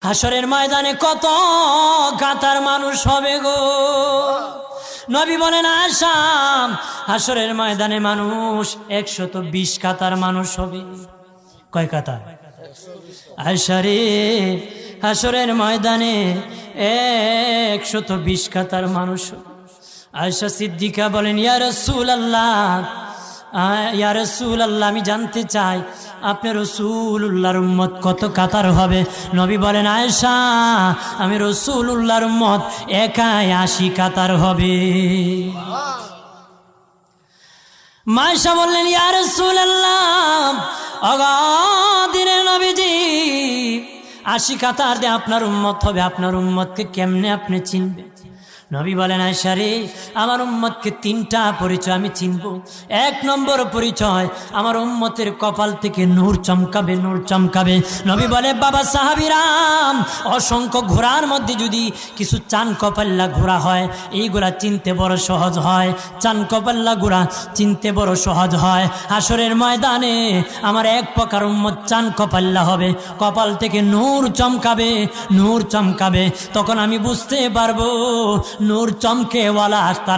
হাসরের ময়দানে কত কাতার মানুষ হবে গো। নবী বলেন আয়েশা, হাসরের ময়দানে মানুষ 120 কাতার মানুষ হবে। কয় কাতার? আয়েশা রে, হাসরের ময়দানে 120 কাতার মানুষ হবে। আয়েশা সিদ্দিকা বলেন ইয়া রাসূলুল্লাহ, ইয়া রাসূলুল্লাহ, আমি জানতে চাই আপনি রাসূলুল্লাহর উম্মত কত কাতার হবে? নবী বলেন আয়েশা, আমি রাসূলুল্লাহর উম্মত একাই 80 কাতার হবে। আয়েশা বললেন ইয়া রাসূলুল্লাহ, অগাদিনের নবীজি 80 কাতার দিয়ে আপনার উম্মত হবে, আপনার উম্মতকে কেমনে আপনি চিনবেন? নবী বলেন আয়েশা রে, আমার উম্মতকে 3টা পরিচয় আমি চিনব। 1 নম্বর পরিচয়, আমার উম্মতের কপাল থেকে নূর চমকাবে, নূর চমকাবে। নবী বলে বাবা সাহাবীরাম, অসংখ্য ঘোড়ার মধ্যে যদি কিছু চান কপাল্লা ঘোড়া হয়, এইগুলা চিনতে বড় সহজ হয়। চান কপাল্লা ঘোড়া চিনতে বড় সহজ হয়। হাসরের ময়দানে আমার 1 প্রকার উম্মত চান কপাল্লা হবে, কপাল থেকে নূর চমকাবে, নূর চমকাবে। তখন আমি বুঝতে পারবো নূর চমকেওয়ালা তারা